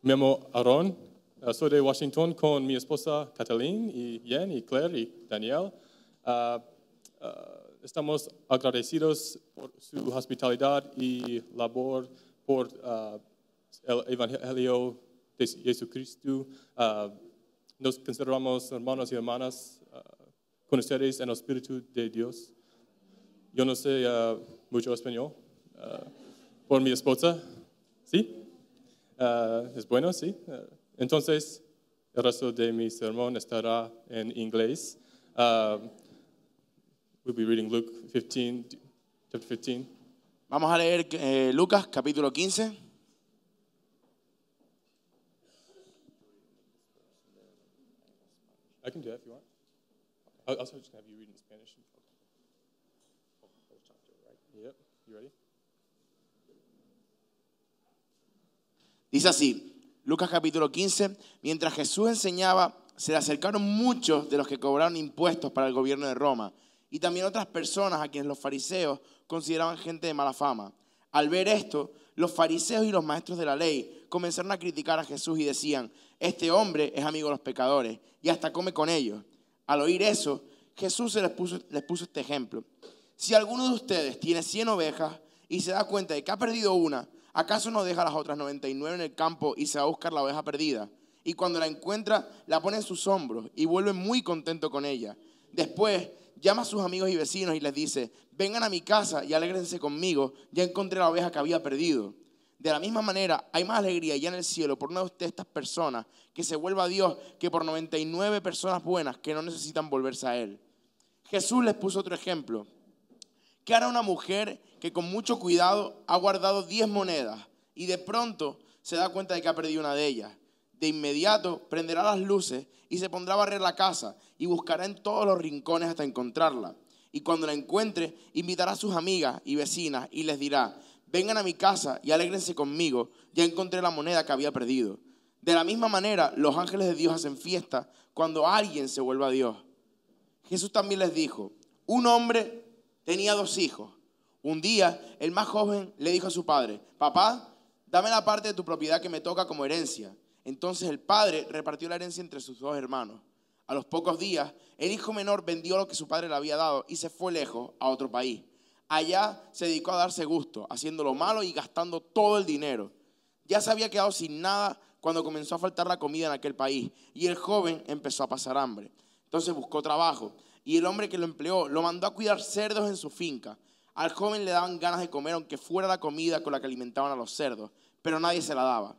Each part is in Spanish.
Me llamo Aaron, soy de Washington con mi esposa Kathleen y Jen y Claire y Daniel. Estamos agradecidos por su hospitalidad y labor por el Evangelio de Jesucristo. Nos consideramos hermanos y hermanas con ustedes en el Espíritu de Dios. Yo no sé mucho español. Por mi esposa, ¿sí? Es bueno, sí. Entonces, el resto de mi sermón estará en inglés. We'll be reading Luke 15, chapter 15. Vamos a leer Lucas capítulo 15. I can do that if you want. I'll also just have you read in Spanish. Yep, you ready? Dice así, Lucas capítulo 15, mientras Jesús enseñaba, se le acercaron muchos de los que cobraron impuestos para el gobierno de Roma y también otras personas a quienes los fariseos consideraban gente de mala fama. Al ver esto, los fariseos y los maestros de la ley comenzaron a criticar a Jesús y decían, este hombre es amigo de los pecadores y hasta come con ellos. Al oír eso, Jesús les puso este ejemplo. Si alguno de ustedes tiene 100 ovejas y se da cuenta de que ha perdido una, ¿acaso no deja las otras 99 en el campo y se va a buscar la oveja perdida? Y cuando la encuentra, la pone en sus hombros y vuelve muy contento con ella. Después, llama a sus amigos y vecinos y les dice, vengan a mi casa y alégrense conmigo, ya encontré la oveja que había perdido. De la misma manera, hay más alegría ya en el cielo por una de estas personas que se vuelva a Dios que por 99 personas buenas que no necesitan volverse a Él. Jesús les puso otro ejemplo. ¿Qué hará una mujer que con mucho cuidado ha guardado 10 monedas y de pronto se da cuenta de que ha perdido una de ellas? De inmediato prenderá las luces y se pondrá a barrer la casa y buscará en todos los rincones hasta encontrarla. Y cuando la encuentre, invitará a sus amigas y vecinas y les dirá, vengan a mi casa y alégrense conmigo, ya encontré la moneda que había perdido. De la misma manera, los ángeles de Dios hacen fiesta cuando alguien se vuelve a Dios. Jesús también les dijo, un hombre tenía 2 hijos. Un día, el más joven le dijo a su padre, papá, dame la parte de tu propiedad que me toca como herencia. Entonces el padre repartió la herencia entre sus 2 hermanos. A los pocos días, el hijo menor vendió lo que su padre le había dado y se fue lejos a otro país. Allá se dedicó a darse gusto, haciendo lo malo y gastando todo el dinero. Ya se había quedado sin nada cuando comenzó a faltar la comida en aquel país y el joven empezó a pasar hambre. Entonces buscó trabajo y el hombre que lo empleó lo mandó a cuidar cerdos en su finca. Al joven le daban ganas de comer aunque fuera la comida con la que alimentaban a los cerdos, pero nadie se la daba.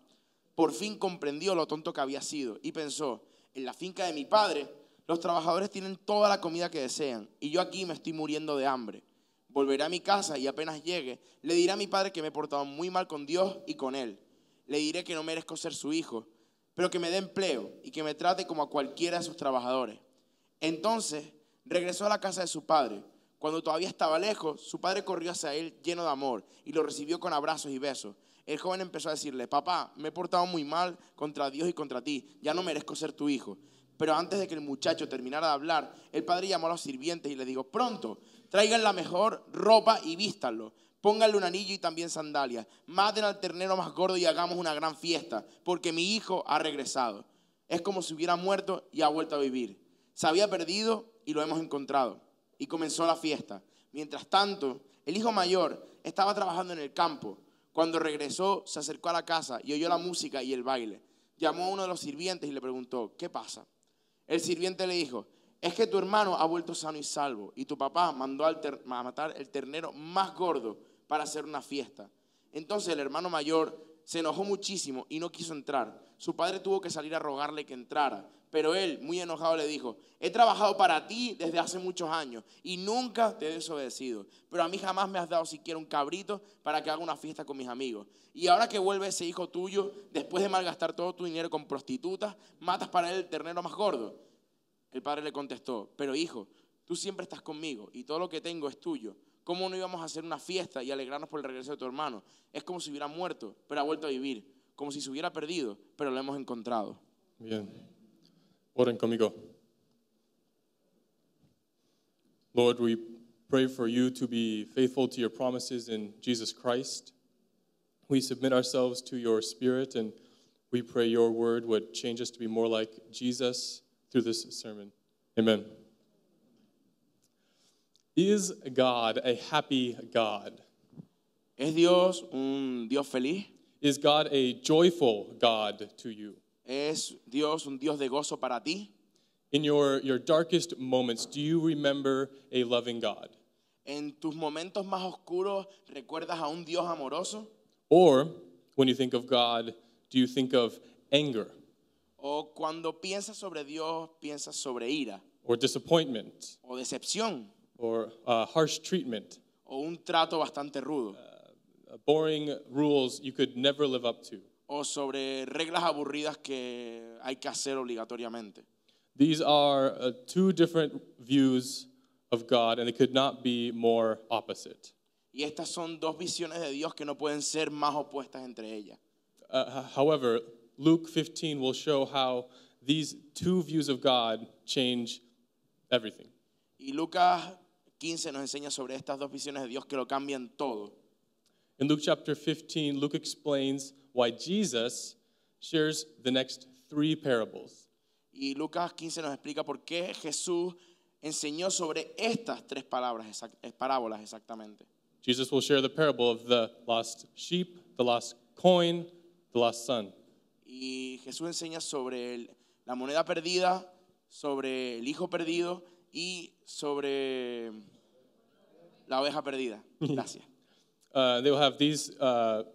Por fin comprendió lo tonto que había sido y pensó, en la finca de mi padre, los trabajadores tienen toda la comida que desean y yo aquí me estoy muriendo de hambre. Volveré a mi casa y apenas llegue, le diré a mi padre que me he portado muy mal con Dios y con él. Le diré que no merezco ser su hijo, pero que me dé empleo y que me trate como a cualquiera de sus trabajadores. Entonces regresó a la casa de su padre. Cuando todavía estaba lejos, su padre corrió hacia él lleno de amor y lo recibió con abrazos y besos. El joven empezó a decirle, papá, me he portado muy mal contra Dios y contra ti, ya no merezco ser tu hijo. Pero antes de que el muchacho terminara de hablar, el padre llamó a los sirvientes y le dijo, pronto, traigan la mejor ropa y vístanlo. Pónganle un anillo y también sandalias. Maten al ternero más gordo y hagamos una gran fiesta, porque mi hijo ha regresado. Es como si hubiera muerto y ha vuelto a vivir. Se había perdido y lo hemos encontrado. Y comenzó la fiesta. Mientras tanto, el hijo mayor estaba trabajando en el campo. Cuando regresó, se acercó a la casa y oyó la música y el baile. Llamó a uno de los sirvientes y le preguntó, ¿qué pasa? El sirviente le dijo, es que tu hermano ha vuelto sano y salvo y tu papá mandó a matar el ternero más gordo para hacer una fiesta. Entonces el hermano mayor se enojó muchísimo y no quiso entrar. Su padre tuvo que salir a rogarle que entrara, pero él, muy enojado, le dijo, he trabajado para ti desde hace muchos años y nunca te he desobedecido, pero a mí jamás me has dado siquiera un cabrito para que haga una fiesta con mis amigos. Y ahora que vuelve ese hijo tuyo, después de malgastar todo tu dinero con prostitutas, matas para él el ternero más gordo. El padre le contestó, pero hijo, tú siempre estás conmigo y todo lo que tengo es tuyo. ¿Cómo no íbamos a hacer una fiesta y alegrarnos por el regreso de tu hermano? Es como si hubiera muerto, pero ha vuelto a vivir. Como si se hubiera perdido, pero lo hemos encontrado. Bien. Oren conmigo. Lord, we pray for you to be faithful to your promises in Jesus Christ. We submit ourselves to your Spirit and We pray your word would change us to be more like Jesus through this sermon. Amen. Is God a happy God? ¿Es Dios un Dios feliz? Is God a joyful God to you? ¿Es Dios un Dios de gozo para ti? In your darkest moments, do you remember a loving God? ¿En tus momentos más oscuros recuerdas a un Dios amoroso? Or, when you think of God, do you think of anger ¿O cuando piensas sobre Dios, piensas sobre ira or disappointment o decepción or harsh treatment, o un trato bastante rudo boring rules you could never live up to? o sobre reglas aburridas que hay que hacer obligatoriamente? These are two different views of God, and they could not be more opposite. Y estas son dos visiones de Dios que no pueden ser más opuestas entre ellas. However, Luke 15 will show how these two views of God change everything. Y Lucas 15 nos enseña sobre estas dos visiones de Dios que lo cambian todo. In Luke chapter 15, Luke explains why Jesus shares the next three parables. Y Lucas 15 nos explica por qué Jesús enseñó sobre estas tres parábolas exactamente. Jesus will share the parable of the lost sheep, the lost coin, the lost son. Y Jesús enseña sobre la moneda perdida, sobre el hijo perdido y sobre la oveja perdida. Gracias. They will have these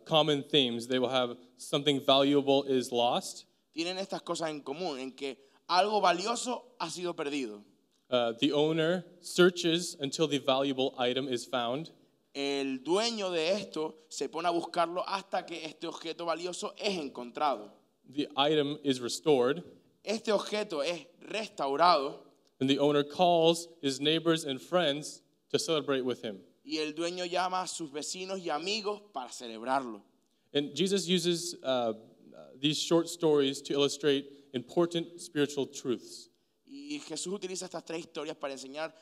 common themes. They will have something valuable is lost. Tienen estas cosas en común, en que algo valioso ha sido perdido. The owner searches until the valuable item is found. El dueño de esto se pone a buscarlo hasta que este objeto valioso es encontrado. The item is restored. Este objeto es restaurado And the owner calls his neighbors and friends to celebrate with him. y el dueño llama a sus vecinos y amigos para celebrarlo. And Jesus uses these short stories to illustrate important spiritual truths. Y Jesús utiliza estas tres historias para enseñar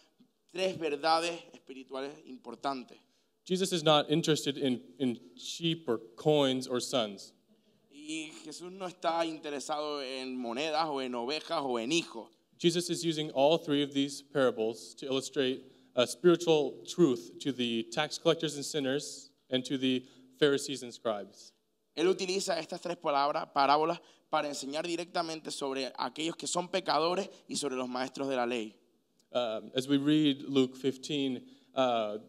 tres verdades espirituales importantes. Jesus is not interested in sheep or coins or sons. Y Jesús no está interesado en monedas o en ovejas o en hijos. Jesus is using all three of these parables to illustrate a spiritual truth to the tax collectors and sinners and to the Pharisees and scribes. Él utiliza estas tres parábolas para enseñar directamente sobre aquellos que son pecadores y sobre los maestros de la ley. As we read Luke 15,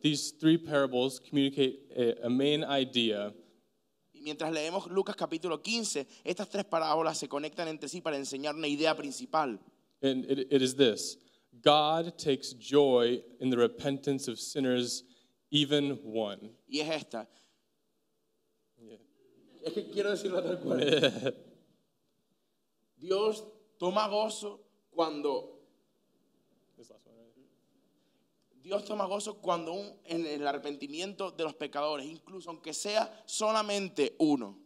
these three parables communicate a main idea. Y mientras leemos Lucas capítulo 15, estas tres parábolas se conectan entre sí para enseñar una idea principal. And it is this: God takes joy in the repentance of sinners, even one. Y es esta. Es que quiero decirlo tal cual. Dios toma gozo cuando Dios toma gozo cuando en el arrepentimiento de los pecadores, incluso aunque sea solamente uno.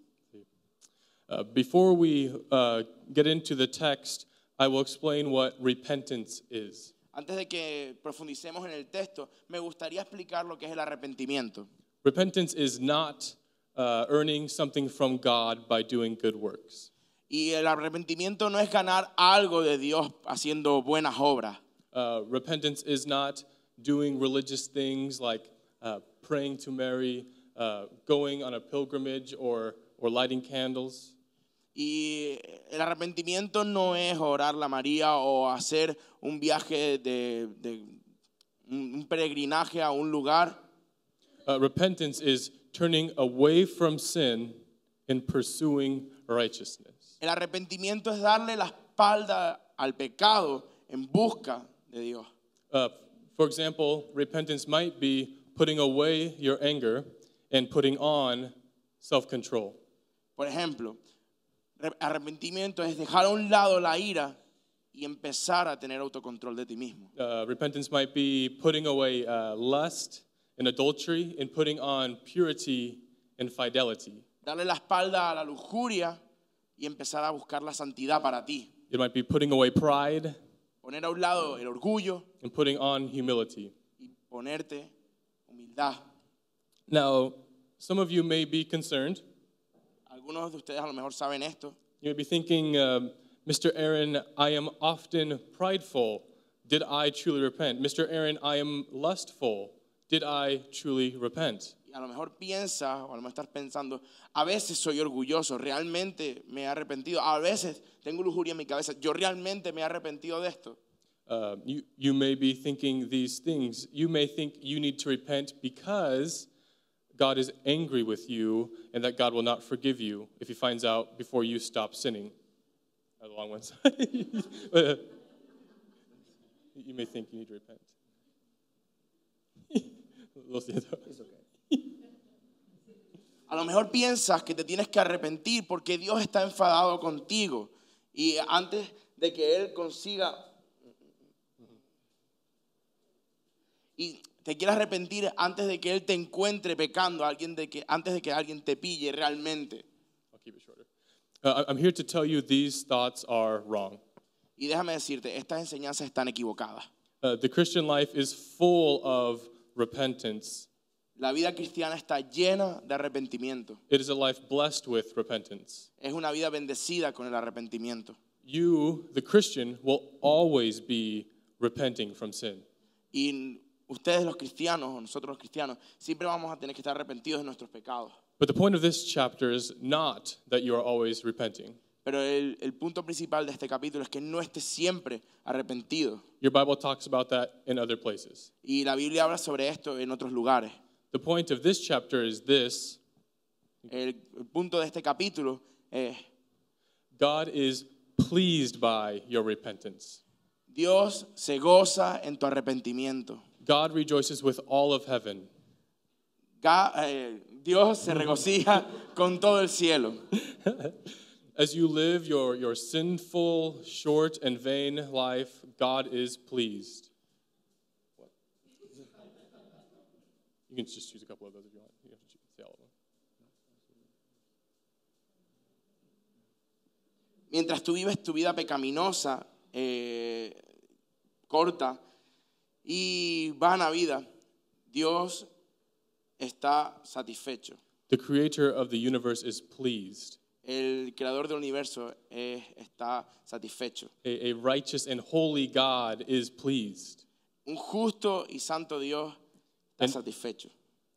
Before we get into the text, I will explain what repentance is. Antes de que profundicemos en el texto, me gustaría explicar lo que es el arrepentimiento. Repentance is not earning something from God by doing good works. Y el arrepentimiento no es ganar algo de Dios haciendo buenas obras. Repentance is not doing religious things like praying to Mary, going on a pilgrimage, or lighting candles. Y el arrepentimiento no es orar la María o hacer un viaje un peregrinaje a un lugar. Repentance is turning away from sin and pursuing righteousness. El arrepentimiento es darle la espalda al pecado en busca de Dios. For example, repentance might be putting away your anger and putting on self-control. Por ejemplo, arrepentimiento es dejar a un lado la ira y empezar a tener autocontrol de ti mismo. Repentance might be putting away lust and adultery and putting on purity and fidelity. Darle la espalda a la lujuria y empezar a buscar la santidad para ti. It might be putting away pride Poner a un lado el orgullo and putting on humility. y ponerte humildad. Now, some of you may be concerned. Algunos de ustedes a lo mejor saben esto. You may be thinking, Mr. Aaron, I am often prideful. Did I truly repent? Mr. Aaron, I am lustful. Did I truly repent? Y a lo mejor piensas, o a lo mejor estás pensando, a veces soy orgulloso, realmente me he arrepentido. A veces tengo lujuria en mi cabeza, yo realmente me he arrepentido de esto. You may be thinking these things. You may think you need to repent because God is angry with you and that God will not forgive you if he finds out before you stop sinning. That was a long one. You may think you need to repent. Lo siento. A lo mejor piensas que te tienes que arrepentir porque Dios está enfadado contigo. Y antes de que Él consiga... Y te quieres arrepentir antes de que Él te encuentre pecando, antes de que alguien te pille realmente. I'll keep it shorter. I'm here to tell you these thoughts are wrong. Y déjame decirte, estas enseñanzas están equivocadas. The Christian life is full of repentance. La vida cristiana está llena de arrepentimiento. It is a life blessed with repentance. Es una vida bendecida con el arrepentimiento. You, the Christian, will always be repenting from sin. Y ustedes los cristianos, o nosotros los cristianos, siempre vamos a tener que estar arrepentidos de nuestros pecados. But the point of this chapter is not that you are always repenting. Pero el punto principal de este capítulo es que no estés siempre arrepentido. Your Bible talks about that in other places. Y la Biblia habla sobre esto en otros lugares. The point of this chapter is this. El punto de este capítulo es, God is pleased by your repentance. Dios se goza en tu arrepentimiento. God rejoices with all of heaven. Dios se regocija con todo el cielo. As you live your sinful, short, and vain life, God is pleased. What? You can just choose a couple of those if you want. You don't have to say all of them. Mientras tú vives tu vida pecaminosa, corta y vana vida, Dios está satisfecho. The creator of the universe is pleased. El creador del universo está satisfecho. A righteous and holy God is pleased. Un justo y santo Dios está satisfecho.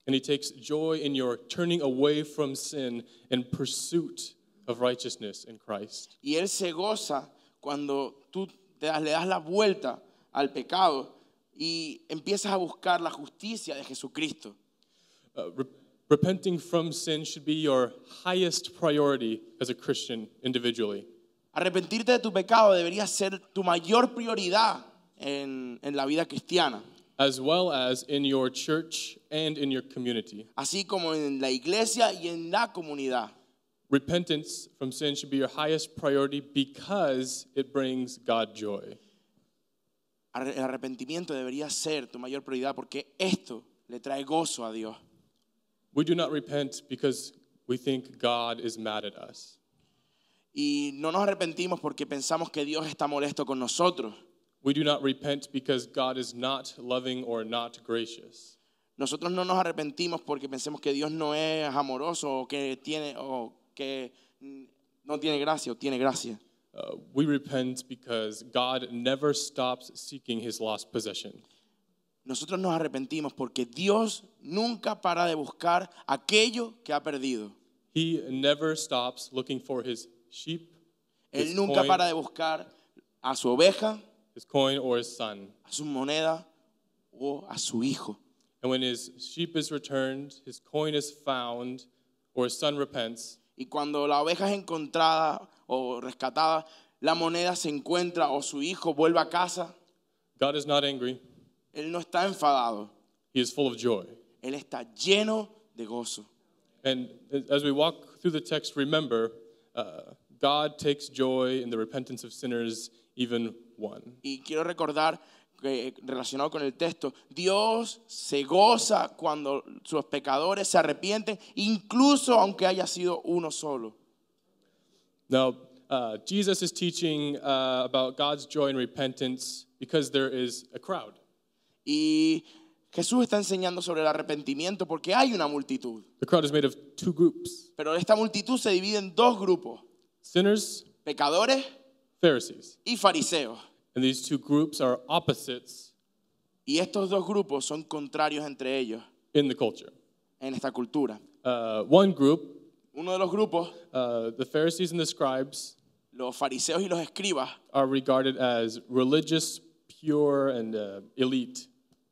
And he takes joy in your turning away from sin and pursuit of righteousness in Christ. Y Él se goza cuando tú le das la vuelta al pecado y empiezas a buscar la justicia de Jesucristo. Repenting from sin should be your highest priority as a Christian individually. Arrepentirte de tu pecado debería ser tu mayor prioridad en la vida cristiana. As well as in your church and in your community. Así como en la iglesia y en la comunidad. Repentance from sin should be your highest priority because it brings God joy. El arrepentimiento debería ser tu mayor prioridad porque esto le trae gozo a Dios. We do not repent because we think God is mad at us. Y no nos arrepentimos porque pensamos que Dios está molesto con nosotros. We do not repent because God is not loving or not gracious. Nosotros no nos arrepentimos porque pensemos que Dios no es amoroso o que no tiene gracia o tiene gracia. We repent because God never stops seeking his lost possession. Nosotros nos arrepentimos porque Dios nunca para de buscar aquello que ha perdido. He never stops looking for his sheep, Él nunca para de buscar a su oveja, his coin, or his son. a su moneda o a su hijo. And when his sheep is returned, his coin is found, or his son repents, Y cuando la oveja es encontrada o rescatada, la moneda se encuentra o su hijo vuelve a casa, God is not angry. Él no está enfadado. He is full of joy. Él está lleno de gozo. And as we walk through the text, remember, God takes joy in the repentance of sinners, even one. Y quiero recordar que relacionado con el texto, Dios se goza cuando sus pecadores se arrepienten, incluso aunque haya sido uno solo. Now, Jesus is teaching about God's joy and repentance because there is a crowd. Y Jesús está enseñando sobre el arrepentimiento porque hay una multitud. The crowd is made of two groups. Pero esta multitud se divide en dos grupos. Sinners, pecadores Pharisees. y fariseos. And these two groups are opposites Y estos dos grupos son contrarios entre ellos in the culture. en esta cultura. One group, Uno de los grupos, the Pharisees and the scribes, los fariseos y los escribas, are regarded as religious, pure, and elite.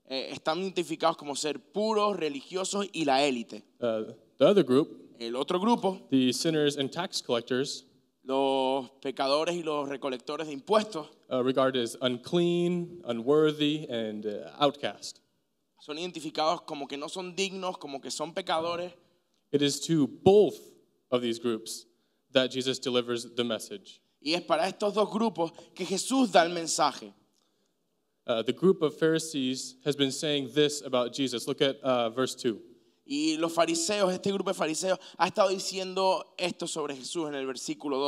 están identificados como ser puros, religiosos y la élite. The other group, El otro grupo, the sinners and tax collectors, los pecadores y los recolectores de impuestos, regarded as unclean, unworthy, and outcast. son identificados como que no son dignos, como que son pecadores. It is to both of these groups that Jesus delivers the message. Y es para estos dos grupos que Jesús da el mensaje. The group of Pharisees has been saying this about Jesus. Look at verse 2. Y los fariseos, este grupo de fariseos, ha estado diciendo esto sobre Jesús en el versículo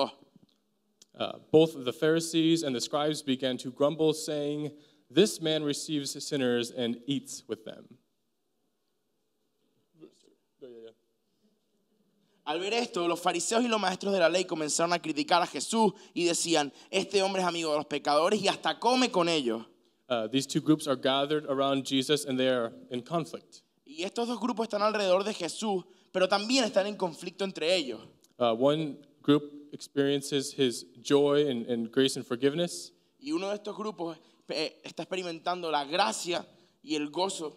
2. Both the Pharisees and the scribes began to grumble, saying, "This man receives sinners and eats with them." Al ver esto, los fariseos y los maestros de la ley comenzaron a criticar a Jesús y decían, este hombre es amigo de los pecadores y hasta come con ellos. These two groups are gathered around Jesus and they are in conflict. Y estos dos grupos están alrededor de Jesús, pero también están en conflicto entre ellos. One group experiences his joy and grace and forgiveness. Y uno de estos grupos está experimentando la gracia y el gozo.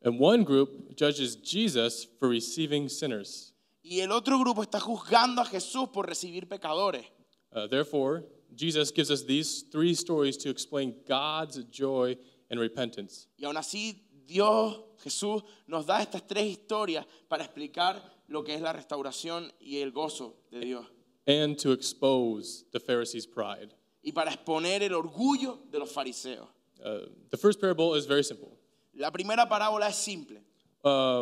And one group judges Jesus for receiving sinners. Y el otro grupo está juzgando a Jesús por recibir pecadores. Therefore, Jesus gives us these three stories to explain God's joy and repentance. Y aún así, Dios, Jesús, nos da estas tres historias para explicar lo que es la restauración y el gozo de Dios. And to expose the Pharisees' pride. Y para exponer el orgullo de los fariseos. The first parable is very simple. La primera parábola es simple.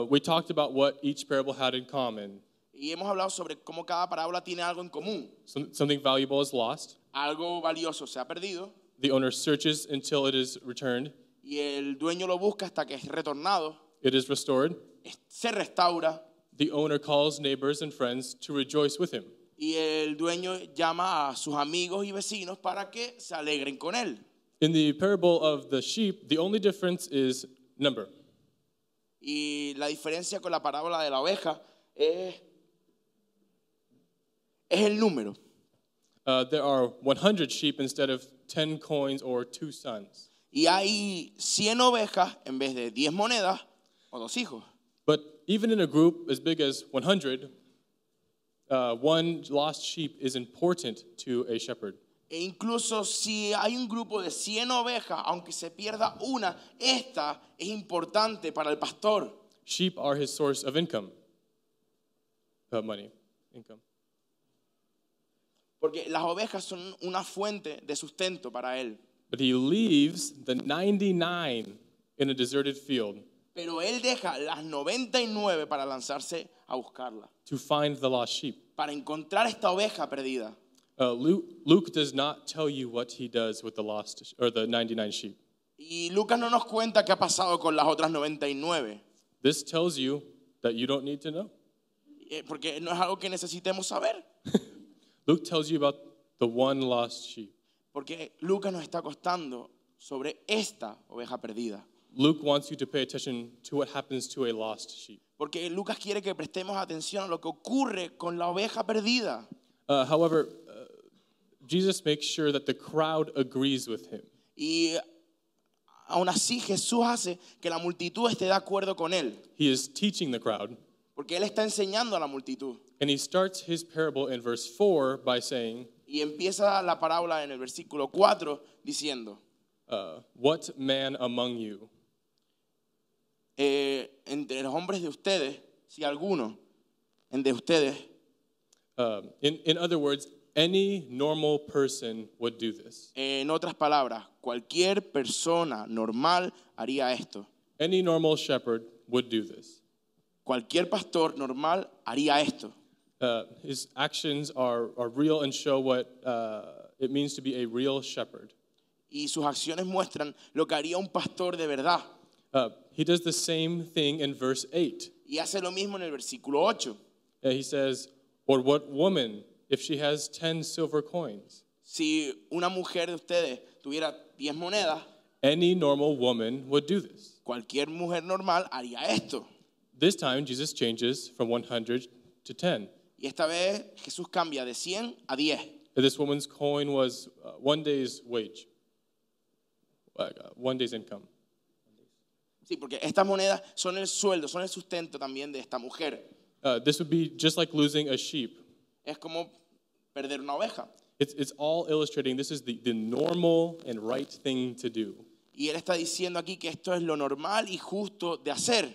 We talked about what each parable had in common. Y hemos hablado sobre cómo cada parábola tiene algo en común. Something valuable is lost. Algo valioso se ha perdido. The owner searches until it is returned. Y el dueño lo busca hasta que es retornado. It is restored. Se restaura. The owner calls neighbors and friends to rejoice with him. Y el dueño llama a sus amigos y vecinos para que se alegren con él. In the parable of the sheep, the only difference is number. Y la diferencia con la parábola de la oveja es el número. There are 100 sheep instead of 10 coins or 2 sons. Y hay 100 ovejas en vez de 10 monedas o 2 hijos. But even in a group as big as 100, one lost sheep is important to a shepherd. E incluso si hay un grupo de 100 ovejas, aunque se pierda una, esta es importante para el pastor. Sheep are his source of income. Money, income. Porque las ovejas son una fuente de sustento para él. But he leaves the 99 in a deserted field Pero él deja las 99 para lanzarse a buscarla, to find the lost sheep. para encontrar esta oveja perdida. Luke does not tell you what he does with the lost or the 99 sheep. Y Lucas no nos cuenta qué ha pasado con las otras 99, This tells you that you don't need to know. porque no es algo que necesitemos saber. Luke tells you about the one lost sheep. Porque Lucas nos está contando sobre esta oveja perdida. Luke wants you to pay attention to what happens to a lost sheep. Porque Lucas quiere que prestemos atención a lo que ocurre con la oveja perdida. However, Jesus makes sure that the crowd agrees with him. Y aún así Jesús hace que la multitud esté de acuerdo con él. He is teaching the crowd, Porque él está enseñando a la multitud. and he starts his parable in verse 4 by saying, Y empieza la parábola en el versículo 4 diciendo, what man among you entre los hombres de ustedes, si alguno de ustedes, in other words, any normal person would do this. en otras palabras, cualquier persona normal haría esto. Any normal shepherd would do this. Cualquier pastor normal haría esto. His actions are real and show what it means to be a real shepherd. Y sus acciones muestran lo que haría un pastor de verdad. He does the same thing in verse 8. Y hace lo mismo en el versículo 8. He says, or what woman if she has 10 silver coins. Si una mujer de ustedes tuviera 10 monedas, Any normal woman would do this. cualquier mujer normal haría esto. This time, Jesus changes from 100 to 10. Y esta vez Jesús cambia de 100 a 10. And this woman's coin was one day's wage, one day's income. Sí, porque estas monedas son el sueldo, son el sustento también de esta mujer. This would be just like losing a sheep. Es como perder una oveja. It's all illustrating this is the normal and right thing to do. Y él está diciendo aquí que esto es lo normal y justo de hacer.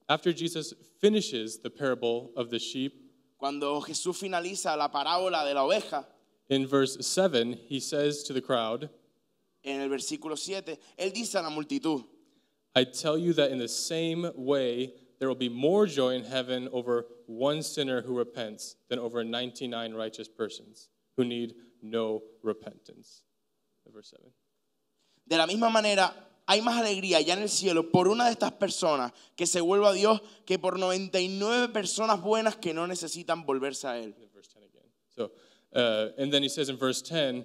After Jesus finishes the parable of the sheep, Cuando Jesús finaliza la parábola de la oveja, in verse 7, he says to the crowd, en el versículo 7, él dice a la multitud, I tell you that in the same way, there will be more joy in heaven over one sinner who repents than over 99 righteous persons who need no repentance. Verse 7. de la misma manera, hay más alegría ya en el cielo por una de estas personas que se vuelva a Dios que por 99 personas buenas que no necesitan volverse a Él. Verse 10 again. So, and then he says in verse 10,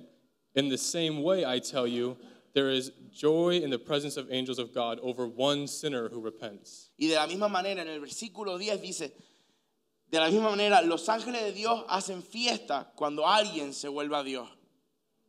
in the same way I tell you, there is joy in the presence of angels of God over one sinner who repents. Y de la misma manera, en el versículo 10 dice, de la misma manera, los ángeles de Dios hacen fiesta cuando alguien se vuelva a Dios.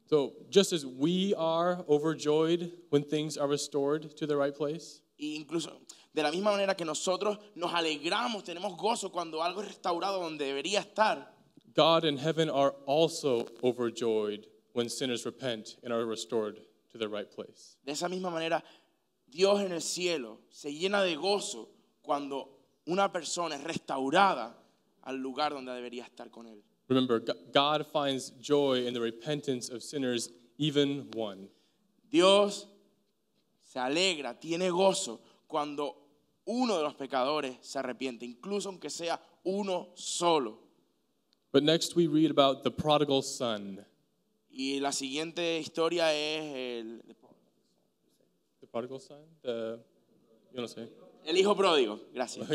So just as we are overjoyed when things are restored to the right place, E incluso de la misma manera que nosotros nos alegramos, tenemos gozo cuando algo es restaurado donde debería estar. God in heaven are also overjoyed when sinners repent and are restored to the right place. De esa misma manera, Dios en el cielo se llena de gozo cuando una persona es restaurada al lugar donde debería estar con Él. Remember, God finds joy in the repentance of sinners, even one. Dios se alegra, tiene gozo cuando uno de los pecadores se arrepiente, incluso aunque sea uno solo. But next we read about the prodigal son. Y la siguiente historia es The prodigal son? You don't say. el hijo pródigo. Gracias.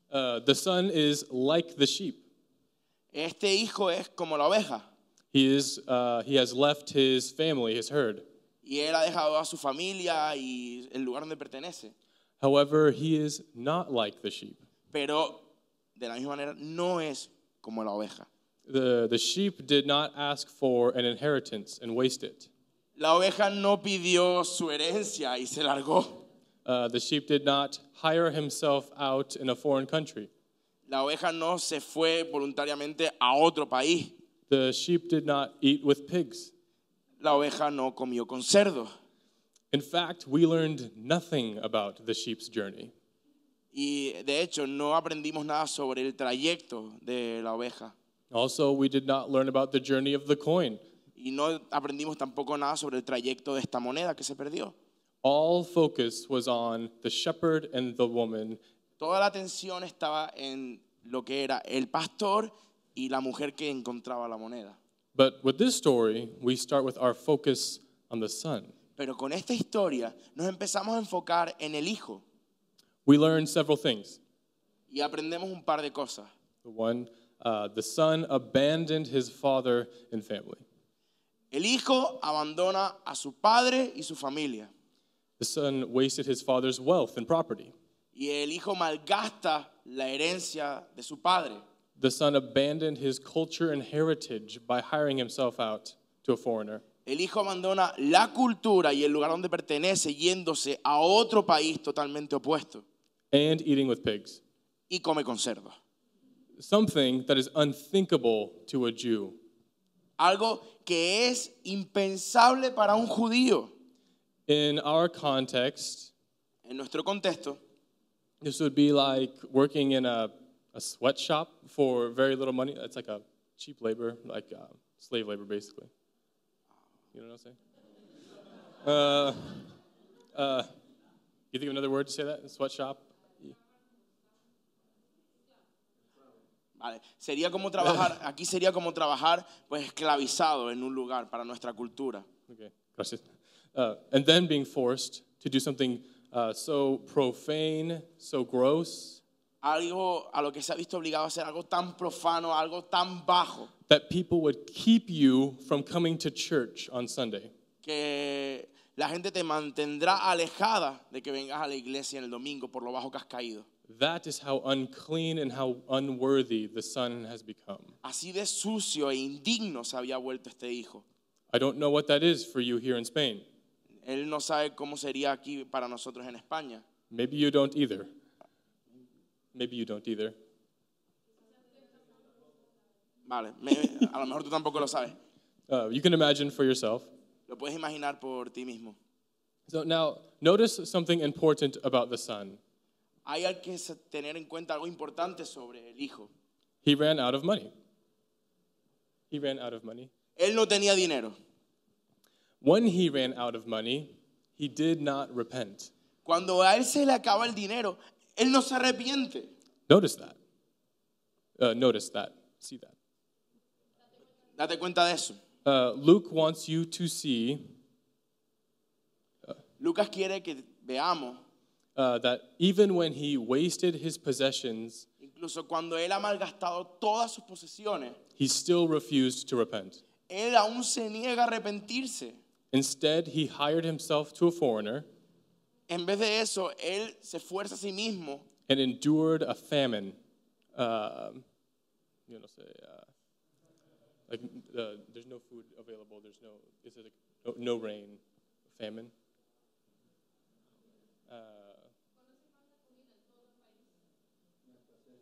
The son is like the sheep. Este hijo es como la oveja. He has left his family, his herd. Y él ha dejado a su familia y el lugar donde pertenece. However, he is not like the sheep. Pero de la misma manera no es como la oveja. The sheep did not ask for an inheritance and waste it. La oveja no pidió su herencia y se largó. The sheep did not hire himself out in a foreign country. La oveja no se fue voluntariamente a otro país. The sheep did not eat with pigs. La oveja no comió con cerdos. In fact, we learned nothing about the sheep's journey. Y de hecho no aprendimos nada sobre el trayecto de la oveja. Also, we did not learn about the journey of the coin. Y no aprendimos tampoco nada sobre el trayecto de esta moneda que se perdió. All focus was on the shepherd and the woman. Toda la atención estaba en lo que era el pastor y la mujer que encontraba la moneda. But with this story, we start with our focus on the son. Pero con esta historia nos empezamos a enfocar en el hijo We learn several things. y aprendemos un par de cosas. The son abandoned his father and family. El hijo abandona a su padre y su familia. The son wasted his father's wealth and property. Y el hijo malgasta la herencia de su padre. The son abandoned his culture and heritage by hiring himself out to a foreigner. El hijo abandona la cultura y el lugar donde pertenece yéndose a otro país totalmente opuesto And eating with pigs. y come con cerdos. Something that is unthinkable to a Jew. Algo que es impensable para un judío. In our context, En nuestro contexto, this would be like working in a sweatshop for very little money. It's like a cheap labor, like slave labor, basically. You know what I'm saying? You think of another word to say that? Sweatshop? vale, sería como trabajar, aquí sería como trabajar pues esclavizado en un lugar para nuestra cultura. Okay, gracias. And then being forced to do something so profane, so gross. algo a lo que se ha visto obligado a hacer, algo tan profano, algo tan bajo, that people would keep you from coming to church on Sunday. que la gente te mantendrá alejada de que vengas a la iglesia en el domingo por lo bajo que has caído. That is how unclean and how unworthy the son has become. Así de sucio e indigno se había vuelto este hijo. I don't know what that is for you here in Spain. Él no sabe cómo sería aquí para nosotros en España. Maybe you don't either. Maybe you don't either. Vale, a lo mejor tú tampoco lo sabes. You can imagine for yourself. Lo puedes imaginar por ti mismo. So now, notice something important about the son. Hay que tener en cuenta algo importante sobre el hijo. He ran out of money. He ran out of money. Él no tenía dinero. When he ran out of money, he did not repent. Cuando a él se le acaba el dinero, él no se arrepiente. Notice that. Notice that. See that. Date cuenta de eso. Luke wants you to see Lucas quiere que veamos, that even when he wasted his possessions, incluso cuando él ha malgastado todas sus posesiones, he still refused to repent. él aún se niega a arrepentirse. Instead, he hired himself to a foreigner En vez de eso, él se esfuerza a sí mismo and endured a famine. There's no food available. There's no rain. Famine.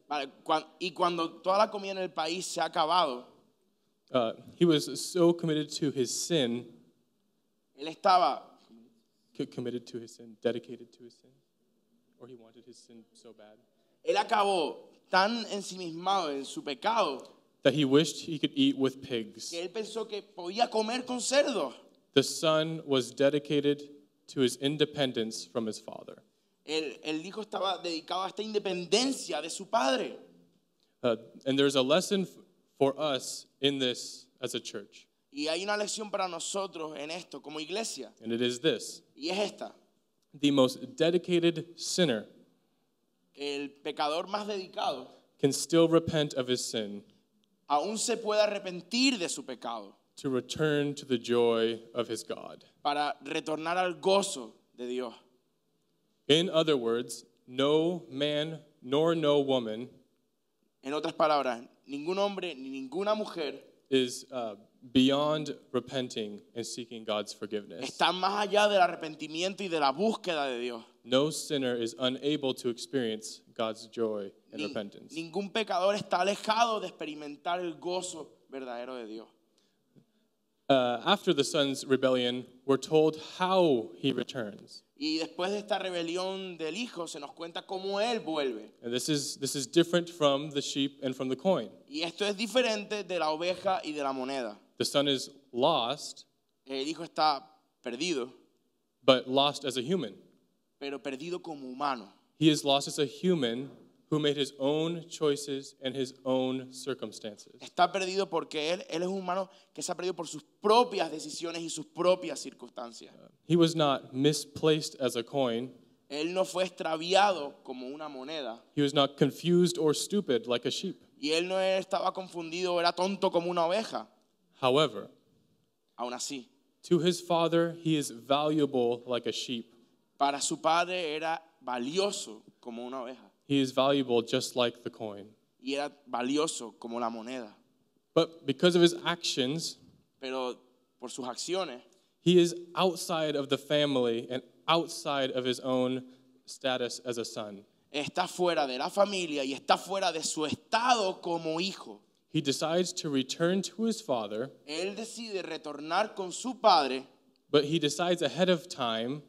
Vale, y cuando toda la comida en el país se ha acabado, He was so committed to his sin, él estaba committed to his sin, dedicated to his sin, or he wanted his sin so bad, él acabó tan ensimismado en su pecado that he wished he could eat with pigs. que él pensó que podía comer con cerdos. The son was dedicated to his independence from his father. El hijo estaba dedicado a esta independencia de su padre. And there's a lesson for us in this as a church, Y hay una lección para nosotros en esto como iglesia. and it is this. Y es esta. The most dedicated sinner El pecador más dedicado can still repent of his sin aún se puede arrepentir de su pecado to return to the joy of his God. para retornar al gozo de Dios. In other words, no man nor no woman En otras palabras, ningún hombre ni ninguna mujer is beyond repenting and seeking God's forgiveness. está más allá del arrepentimiento y de la búsqueda de Dios. No sinner is unable to experience God's joy and Ni- repentance. Ningún pecador está alejado de experimentar el gozo verdadero de Dios. After the son's rebellion, we're told how he returns. Y después de esta rebelión del hijo se nos cuenta cómo él vuelve. And this is different from the sheep and from the coin. Y esto es diferente de la oveja y de la moneda. The son is lost, El hijo está perdido, but lost as a human. pero perdido como humano. He is lost as a human who made his own choices and his own circumstances. Está perdido porque él es un humano que se ha perdido por sus propias decisiones y sus propias circunstancias. He was not misplaced as a coin. Él no fue extraviado como una moneda. He was not confused or stupid like a sheep. Y él no estaba confundido o era tonto como una oveja. However, Aún así, to his father, he is valuable like a sheep. para su padre era valioso como una oveja. He is valuable just like the coin. Y era valioso como la moneda. But because of his actions, Pero por sus acciones, he is outside of the family and outside of his own status as a son. está fuera de la familia y está fuera de su estado como hijo. He decides to return to his father, Él decide retornar con su padre, but he decides ahead of time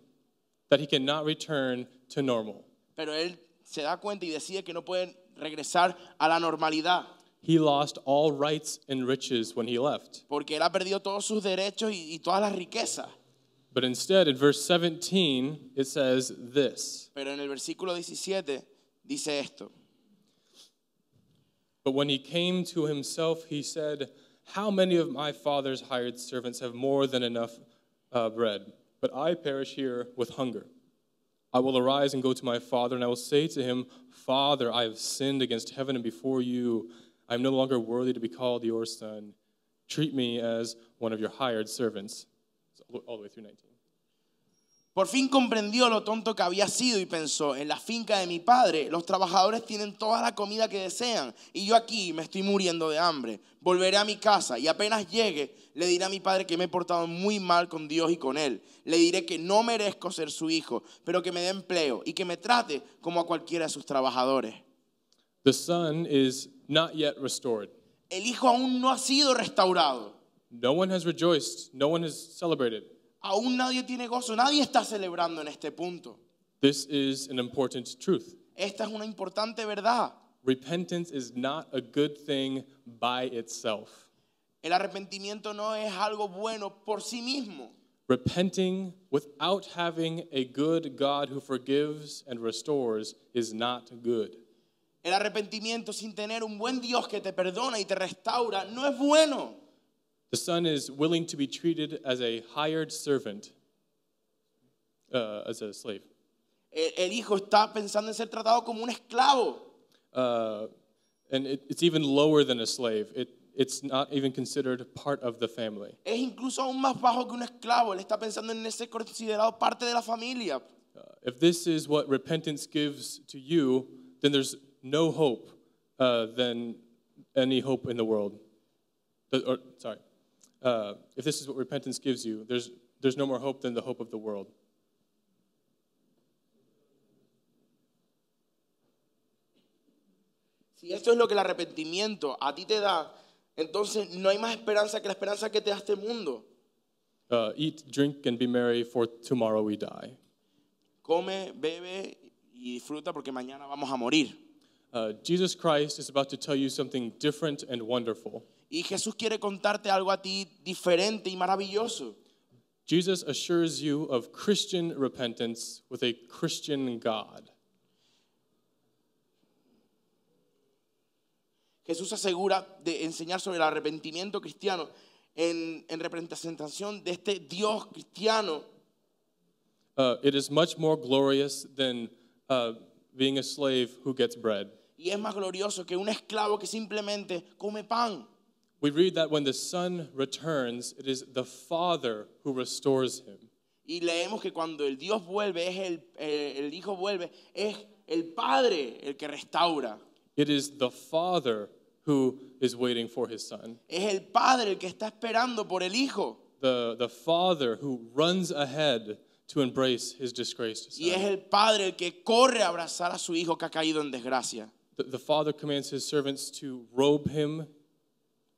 that he cannot return to normal. pero él se da cuenta y decide que no puede regresar a la normalidad, He lost all rights and riches when he left. porque él ha perdido todos sus derechos y todas las riquezas. But instead, in verse 17, it says this. Pero en el versículo 17 dice esto. But when he came to himself, he said, "How many of my father's hired servants have more than enough bread? But I perish here with hunger." I will arise and go to my father, and I will say to him, Father, I have sinned against heaven and before you. I am no longer worthy to be called your son. Treat me as one of your hired servants. All the way through 19. Por fin comprendió lo tonto que había sido y pensó, en la finca de mi padre los trabajadores tienen toda la comida que desean y yo aquí me estoy muriendo de hambre. Volveré a mi casa y apenas llegue le diré a mi padre que me he portado muy mal con Dios y con él. Le diré que no merezco ser su hijo, pero que me dé empleo y que me trate como a cualquiera de sus trabajadores. The son is not yet restored. El hijo aún no ha sido restaurado. No one has rejoiced. No one has celebrated. Aún nadie tiene gozo, nadie está celebrando en este punto. This is an important truth. Esta es una importante verdad. Repentance is not a good thing by itself. El arrepentimiento no es algo bueno por sí mismo. Repenting without having a good God who forgives and restores is not good. El arrepentimiento sin tener un buen Dios que te perdona y te restaura no es bueno. The son is willing to be treated as a hired servant, as a slave. El hijo está pensando en ser tratado como un esclavo. And it's even lower than a slave. It's not even considered part of the family. Es incluso aún más bajo que un esclavo. Él está pensando en ser considerado parte de la familia. If this is what repentance gives to you, then there's no hope than any hope in the world. If this is what repentance gives you, there's no more hope than the hope of the world. Si esto es lo que el arrepentimiento a ti te da, entonces no hay más esperanza que la esperanza que te da este mundo. Eat, drink, and be merry, for tomorrow we die. Come, bebe y disfruta porque mañana vamos a morir. Jesus Christ is about to tell you something different and wonderful. Y Jesús quiere contarte algo a ti diferente y maravilloso. Jesus assures you of Christian repentance with a Christian God. Jesús asegura de enseñar sobre el arrepentimiento cristiano en representación de este Dios cristiano. It is much more glorious than being a slave who gets bread. Y es más glorioso que un esclavo que simplemente come pan. We read that when the son returns, it is the father who restores him. Y leemos que cuando el Dios vuelve, el Hijo vuelve, es el Padre el que restaura. It is the father who is waiting for his son. Es el Padre el que está esperando por el Hijo. The father who runs ahead to embrace his disgraced Y es son. el Padre el que corre a abrazar a su Hijo que ha caído en desgracia. The father commands his servants to robe him,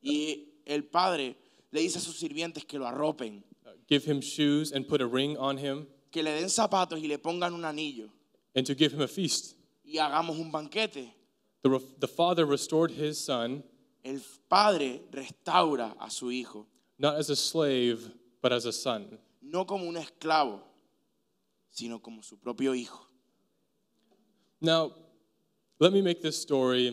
Y el Padre le dice a sus sirvientes que lo arropen, give him shoes and put a ring on him, que le den zapatos y le pongan un anillo and to give him a feast. y hagamos un banquete. The father restored his son, El Padre restaura a su Hijo, not as a slave, but as a son. no como un esclavo, sino como su propio Hijo. Now, let me make this story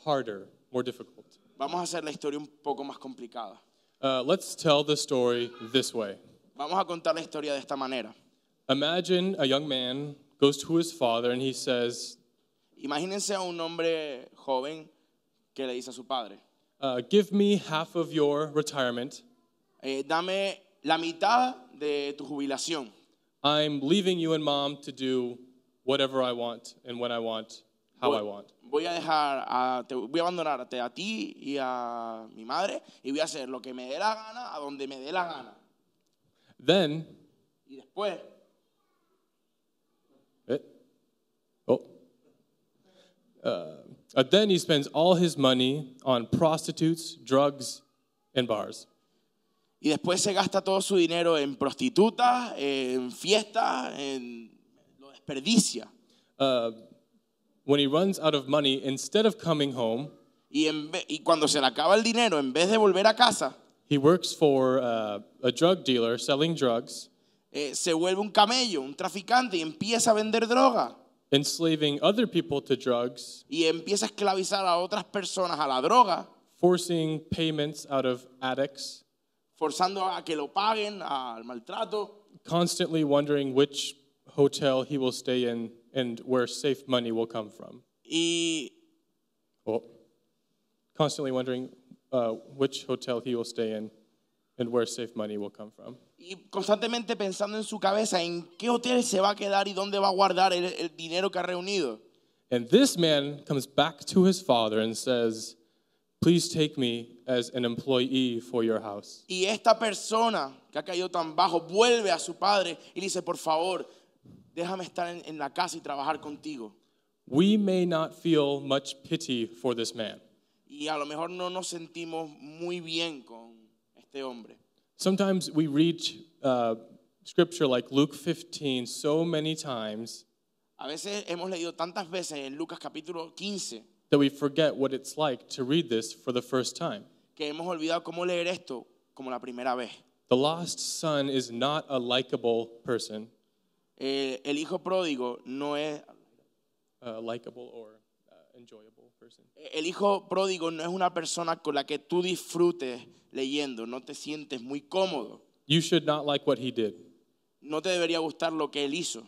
harder, more difficult. Vamos a hacer la historia un poco más complicada. Let's tell the story this way. Vamos a contar la historia de esta manera. Imagine a young man goes to his father and he says, Imagínense a un hombre joven que le dice a su padre, give me half of your retirement. dame la mitad de tu jubilación. I'm leaving you and mom to do whatever I want and when I want, how I want. Voy a voy a abandonarte a ti y a mi madre y voy a hacer lo que me dé la gana a donde me dé la gana. Then, Y después, then he spends all his money on prostitutes, drugs, and bars. se gasta todo su dinero en prostitutas, en fiestas, lo desperdicia. When he runs out of money, instead of coming home, Y cuando se le acaba el dinero, en vez de volver a casa, he works for a drug dealer selling drugs, se vuelve un camello, un traficante y empieza a vender droga. enslaving other people to drugs, Y empieza a esclavizar a otras personas a la droga, forcing payments out of addicts, forzando a que lo paguen al maltrato, constantly wondering which hotel he will stay in and where safe money will come from. Y Well, constantly wondering which hotel he will stay in and where safe money will come from. Y constantemente pensando en su cabeza en qué hotel se va a quedar y dónde va a guardar el dinero que ha reunido. And this man comes back to his father and says, please take me as an employee for your house. Y esta persona que ha caído tan bajo vuelve a su padre y le dice, por favor, déjame estar en la casa y trabajar contigo. We may not feel much pity for this man. Y a lo mejor no nos sentimos muy bien con este hombre. Sometimes we read scripture like Luke 15 so many times A veces hemos leído tantas veces en Lucas capítulo 15 that we forget what it's like to read this for the first time. que hemos olvidado cómo leer esto como la primera vez. The lost son is not a likable person, El hijo pródigo no es likable or enjoyable person. el hijo pródigo no es una persona con la que tú disfrutes leyendo, no te sientes muy cómodo. You should not like what he did. No te debería gustar lo que él hizo.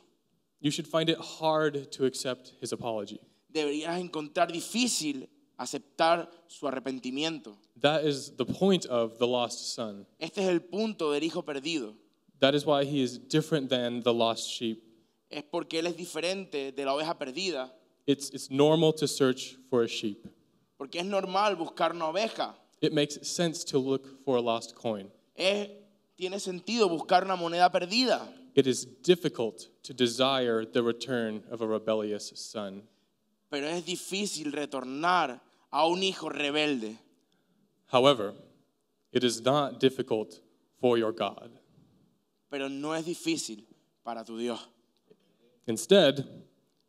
You should find it hard to accept his apology. Deberías encontrar difícil aceptar su arrepentimiento. That is the point of the lost son. Este es el punto del hijo perdido. That is why he is different than the lost sheep. Es porque él es diferente de la oveja perdida, It's normal to search for a sheep. porque es normal buscar una oveja. It makes sense to look for a lost coin. Tiene sentido buscar una moneda perdida, It is difficult to desire the return of a rebellious son. pero es difícil retornar a un hijo rebelde. However, it is not difficult for your God. Pero no es difícil para tu Dios. Instead,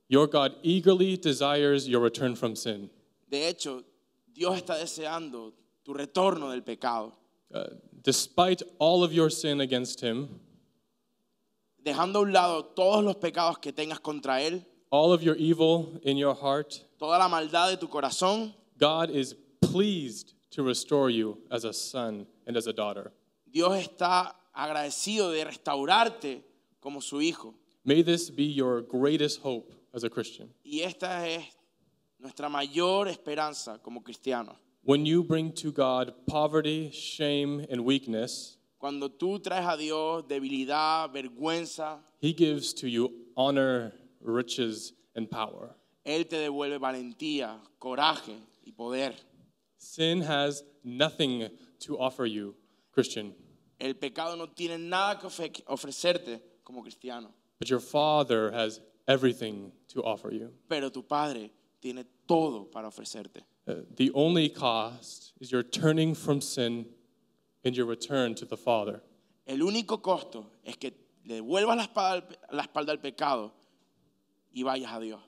your God eagerly desires your return from sin. De hecho, Dios está deseando tu retorno del pecado. Despite all of your sin against him, Dejando a un lado todos los pecados que tengas contra Él, all of your evil in your heart, toda la maldad de tu corazón, God is pleased to restore you as a son and as a daughter. Dios está agradecido de restaurarte como su hijo. May this be your greatest hope as a Christian. Y esta es nuestra mayor esperanza como cristianos. When you bring to God poverty, shame, and weakness, Cuando tú traes a Dios debilidad, vergüenza, he gives to you honor, riches, and power. Él te devuelve valentía, coraje y poder. Sin has nothing to offer you, Christian, El pecado no tiene nada que ofrecerte como cristiano, but your Father has everything to offer you. pero tu Padre tiene todo para ofrecerte. The only cost is your turning from sin and your return to the Father. El único costo es que le devuelvas la espalda al pecado y vayas a Dios.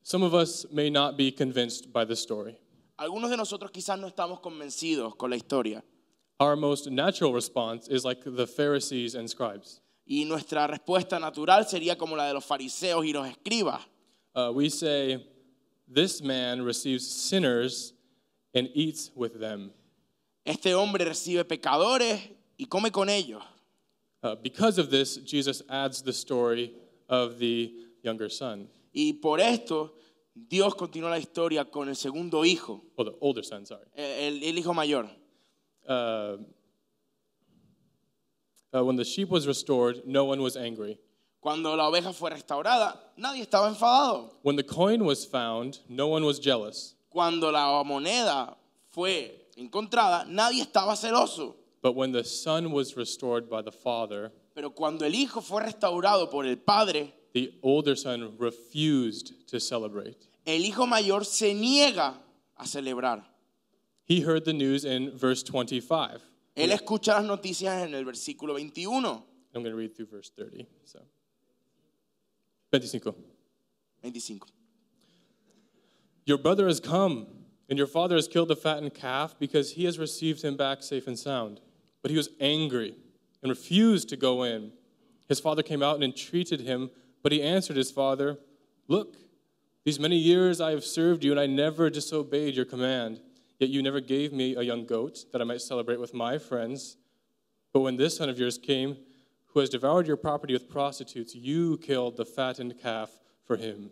Some of us may not be convinced by this story. Algunos de nosotros quizás no estamos convencidos con la historia Our most natural response is like the Pharisees and scribes. y nuestra respuesta natural sería como la de los fariseos y los escribas. We say, this man receives sinners and eats with them. Este hombre recibe pecadores y come con ellos. Because of this, Jesus adds the story of the younger son. Y por esto, Dios continúa la historia con el segundo hijo, Well, the older son, sorry. el hijo mayor. When the sheep was restored, no one was angry. Cuando la oveja fue restaurada, nadie estaba enfadado. When the coin was found, no one was jealous. Cuando la moneda fue encontrada, nadie estaba celoso. But when the son was restored by the father, Pero cuando el hijo fue restaurado por el padre, the older son refused to celebrate. el hijo mayor se niega a celebrar. He heard the news in verse 25. Él escucha las noticias en el versículo 21. I'm going to read through verse 30. 25. Your brother has come, and your father has killed the fattened calf because he has received him back safe and sound. But he was angry and refused to go in. His father came out and entreated him, but he answered his father, look, these many years I have served you, and I never disobeyed your command. Yet you never gave me a young goat that I might celebrate with my friends. But when this son of yours came, who has devoured your property with prostitutes, you killed the fattened calf for him.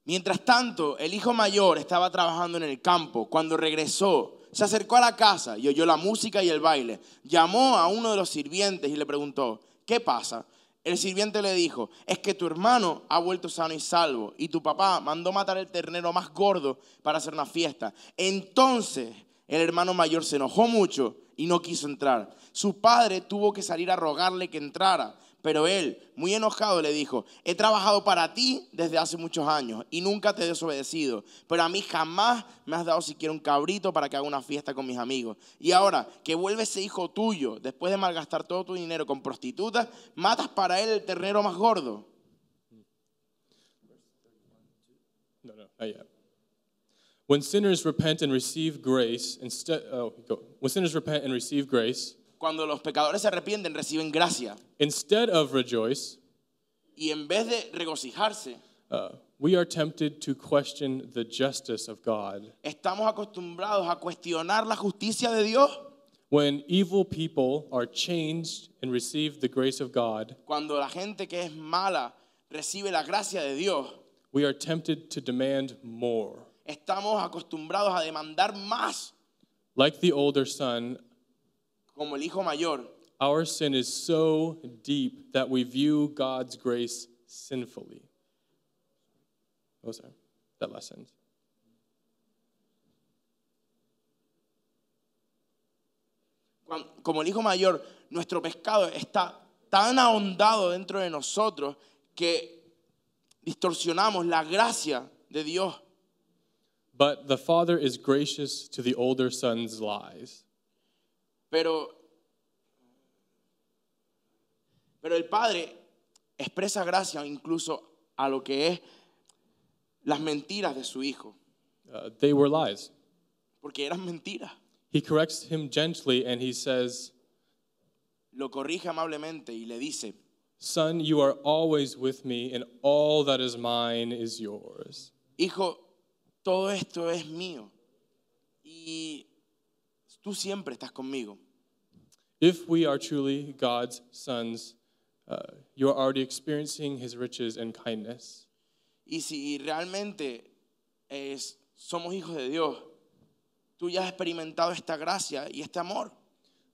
Mientras tanto, el hijo mayor estaba trabajando en el campo. Cuando regresó, se acercó a la casa y oyó la música y el baile. Llamó a uno de los sirvientes y le preguntó, ¿qué pasa? El sirviente le dijo, es que tu hermano ha vuelto sano y salvo y tu papá mandó matar el ternero más gordo para hacer una fiesta. Entonces el hermano mayor se enojó mucho y no quiso entrar. Su padre tuvo que salir a rogarle que entrara, pero él, muy enojado, le dijo, he trabajado para ti desde hace muchos años y nunca te he desobedecido, pero a mí jamás me has dado siquiera un cabrito para que haga una fiesta con mis amigos. Y ahora que vuelve ese hijo tuyo, después de malgastar todo tu dinero con prostitutas, matas para él el ternero más gordo. No, not yet. When sinners repent and receive grace, Cuando los pecadores se arrepienten, reciben gracia. instead of rejoice, Y en vez de regocijarse, we are tempted to question the justice of God. estamos acostumbrados a cuestionar la justicia de Dios. When evil people are changed and receive the grace of God, Cuando la gente que es mala recibe la gracia de Dios, we are tempted to demand more. estamos acostumbrados a demandar más. Like the older son, Como el hijo mayor, our sin is so deep that we view God's grace sinfully. Oh, sorry, that last sentence. como el hijo mayor, nuestro pecado está tan ahondado dentro de nosotros que distorsionamos la gracia de Dios. But the father is gracious to the older son's lies. Pero el padre expresa gracia incluso a lo que es las mentiras de su hijo, They were lies. porque eran mentiras. He corrects him gently and he says, Lo corrige amablemente y le dice, Son, you are always with me, and all that is mine is yours. hijo, todo esto es mío y tú siempre estás conmigo. If we are truly God's sons, you are already experiencing his riches and kindness. Y si realmente somos hijos de Dios, tú ya has experimentado esta gracia y este amor.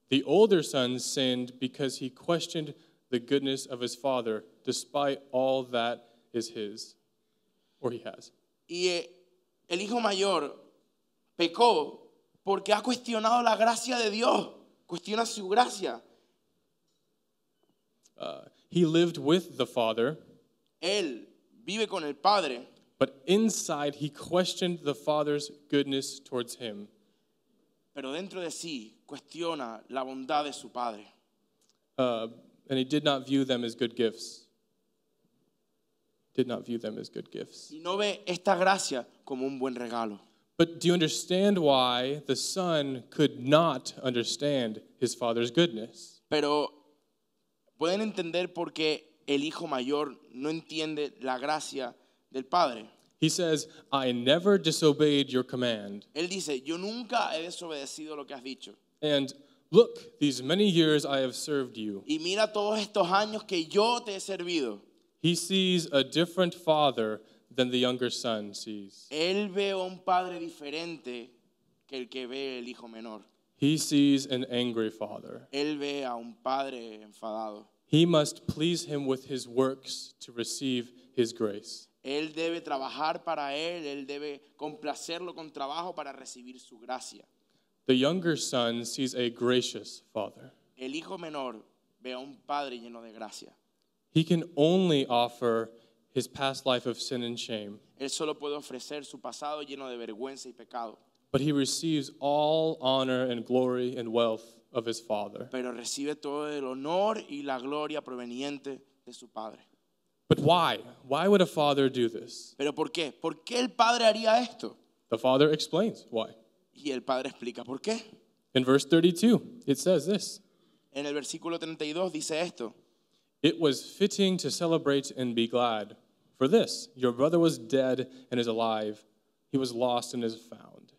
The older son sinned because he questioned the goodness of his father, despite all that is his, or he has. Y el hijo mayor pecó porque ha cuestionado la gracia de Dios, cuestiona su gracia. He lived with the father, Él vive con el Padre, but inside he questioned the father's goodness towards him. pero dentro de sí cuestiona la bondad de su Padre. And he did not view them as good gifts. Did not view them as good gifts. Y no ve esta gracia como un buen regalo. But do you understand why the son could not understand his father's goodness? Pero pueden entender por qué el hijo mayor no entiende la gracia del Padre. He says, I never disobeyed your command. Él dice, yo nunca he desobedecido lo que has dicho. And look, these many years I have served you. Y mira todos estos años que yo te he servido. He sees a different father than the younger son sees. Él ve a un padre diferente que el que ve el hijo menor. He sees an angry father. Él ve a un padre enfadado. He must please him with his works to receive his grace. Él debe trabajar para él debe complacerlo con trabajo para recibir su gracia. The younger son sees a gracious father. El hijo menor ve a un padre lleno de gracia. He can only offer his past life of sin and shame, Él solo puede ofrecer su pasado lleno de vergüenza y pecado, but he receives all honor and glory and wealth of his father. pero recibe todo el honor y la gloria proveniente de su padre. But why? Why would a father do this? ¿Pero por qué? ¿Por qué el padre haría esto? The father explains why. Y el padre explica por qué. In verse 32, it says this. En el versículo 32 dice esto. It was fitting to celebrate and be glad. For this, your brother was dead and is alive. He was lost and is found.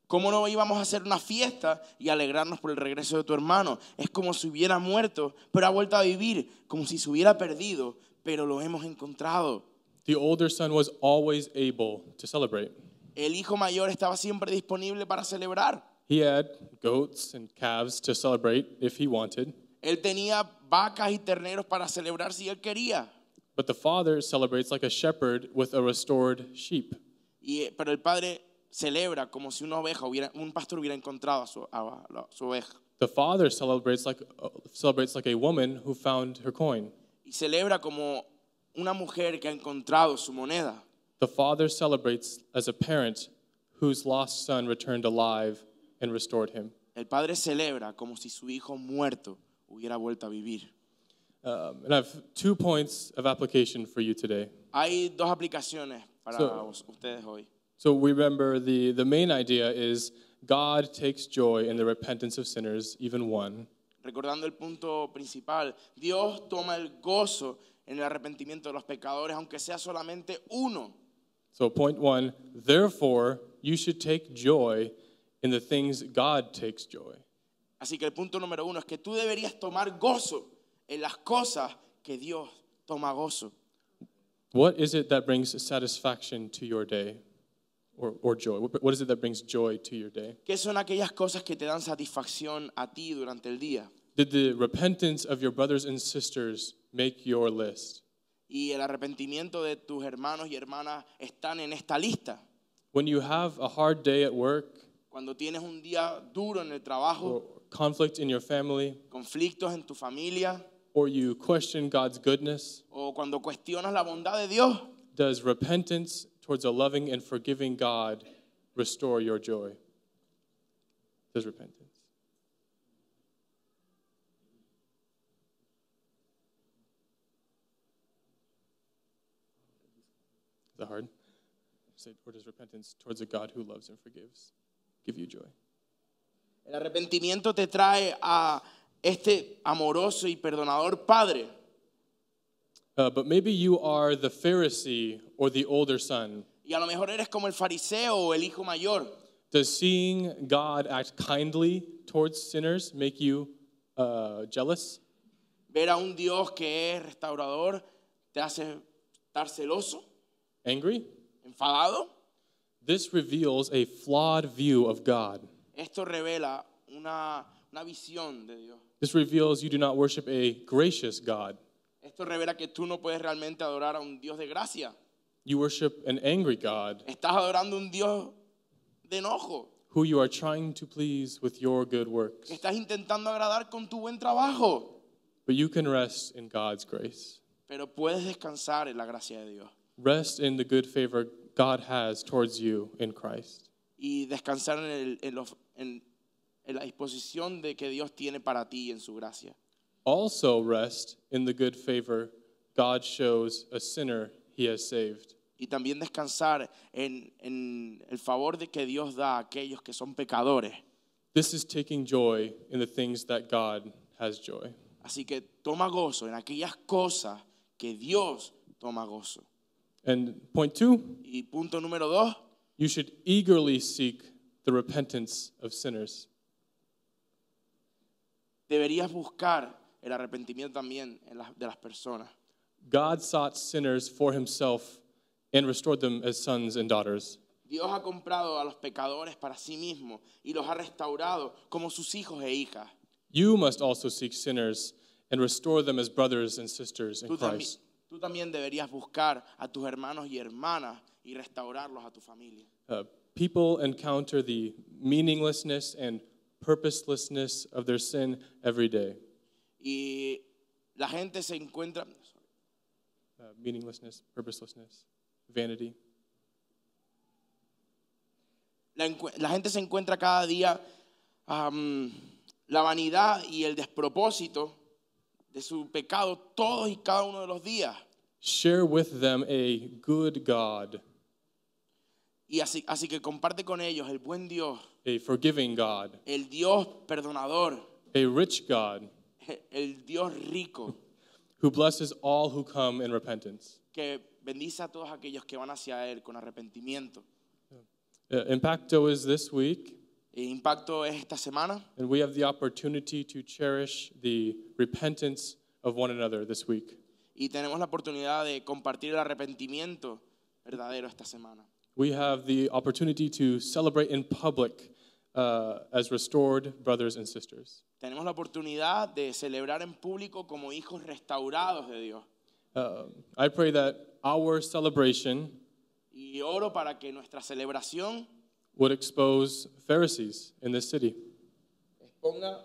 ¿Cómo no íbamos a hacer una fiesta y alegrarnos por el regreso de tu hermano? Es como si hubiera muerto, pero ha vuelto a vivir, como si se hubiera perdido, pero lo hemos encontrado. The older son was always able to celebrate. El hijo mayor estaba siempre disponible para celebrar. He had goats and calves to celebrate if he wanted, Él tenía vacas y terneros para celebrar si él quería. but the father celebrates like a shepherd with a restored sheep. Pero el padre celebra como si un pastor hubiera encontrado a su oveja. The father celebrates like a woman who found her coin. Y celebra como una mujer que ha encontrado su moneda. The father celebrates as a parent whose lost son returned alive and restored him. El padre celebra como si su hijo muerto hubiera vuelto a vivir. And I have 2 points of application for you today. Hay dos aplicaciones para ustedes hoy. So we remember the main idea is God takes joy in the repentance of sinners, even one. Recordando el punto principal, Dios toma el gozo en el arrepentimiento de los pecadores, aunque sea solamente uno. So point 1, therefore you should take joy in the things God takes joy. Así que el punto número 1 es que tú deberías tomar gozo en las cosas que Dios toma gozo. What is it that brings satisfaction to your day or joy? What is it that brings joy to your day? ¿Qué son aquellas cosas que te dan satisfacción a ti durante el día? Did the repentance of your brothers and sisters make your list? Y el arrepentimiento de tus hermanos y hermanas están en esta lista. When you have a hard day at work Cuando tienes un día duro en el trabajo, or conflict in your family, conflictos en tu familia, or you question God's goodness, o cuando cuestionas la bondad de Dios, does repentance towards a loving and forgiving God restore your joy? Does repentance? Is that hard? Say, or does repentance towards a God who loves and forgives give you joy? el arrepentimiento te trae a este amoroso y perdonador Padre. But maybe you are the Pharisee or the older son. Y a lo mejor eres como el fariseo o el hijo mayor. Does seeing God act kindly towards sinners make you jealous? Ver a un Dios que es restaurador te hace estar celoso, Angry? enfadado. This reveals a flawed view of God. Esto revela una visión de Dios. This reveals you do not worship a gracious God. Esto revela que tú no puedes realmente adorar a un Dios de gracia. You worship an angry God Estás adorando a un Dios de enojo. who you are trying to please with your good works. Que estás intentando agradar con tu buen trabajo. But you can rest in God's grace. Pero puedes descansar en la gracia de Dios. Rest in the good favor God has towards you in Christ. Y descansar en la disposición de que Dios tiene para ti en su gracia. Also rest in the good favor God shows a sinner he has saved. Y también descansar en el favor de que Dios da a aquellos que son pecadores. This is taking joy in the things that God has joy. Así que toma gozo en aquellas cosas que Dios toma gozo. And point 2, Y punto número 2, you should eagerly seek the repentance of sinners. deberías buscar el arrepentimiento también de las personas. God sought sinners for himself and restored them as sons and daughters. Dios ha comprado a los pecadores para sí mismo y los ha restaurado como sus hijos e hijas. You must also seek sinners and restore them as brothers and sisters in Christ. Tú también deberías buscar a tus hermanos y hermanas y restaurarlos a tu familia. People encounter the meaninglessness and purposelessness of their sin every day. Y la gente se encuentra, Meaninglessness, purposelessness, vanity. la gente se encuentra cada día la vanidad y el despropósito de su pecado todos y cada uno de los días. Share with them a good God, Y así que comparte con ellos el buen Dios, a forgiving God, el Dios perdonador, a rich God el Dios rico, who blesses all who come in repentance. que bendice a todos aquellos que van hacia Él con arrepentimiento. Impacto is this week. Impacto es esta semana. And we have the opportunity to cherish the repentance of one another this week. Y tenemos la oportunidad de compartir el arrepentimiento verdadero esta semana. We have the opportunity to celebrate in public as restored brothers and sisters. Tenemos la oportunidad de celebrar en público como hijos restaurados de Dios. I pray that our celebration Y oro para que nuestra celebración would expose Pharisees in this city. exponga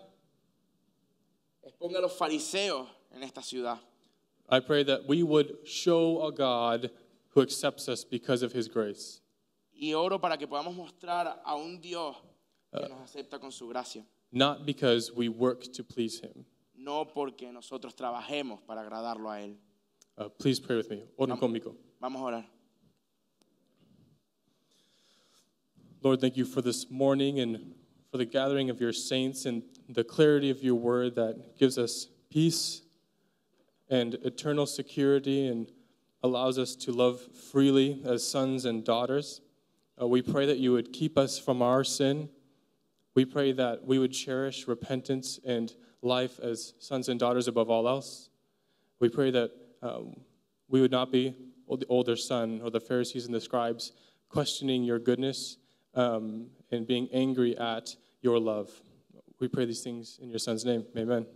a los fariseos en esta ciudad. I pray that we would show a God who accepts us because of his grace. Y oro para que podamos mostrar a un Dios que nos acepta con su gracia. Not because we work to please him. No porque nosotros trabajemos para agradarlo a Él. Please pray with me. Oren conmigo. Vamos a orar. Lord, thank you for this morning and for the gathering of your saints and the clarity of your word that gives us peace and eternal security and allows us to love freely as sons and daughters. We pray that you would keep us from our sin. We pray that we would cherish repentance and life as sons and daughters above all else. We pray that we would not be the older son or the Pharisees and the scribes questioning your goodness and being angry at your love. We pray these things in your son's name. Amen.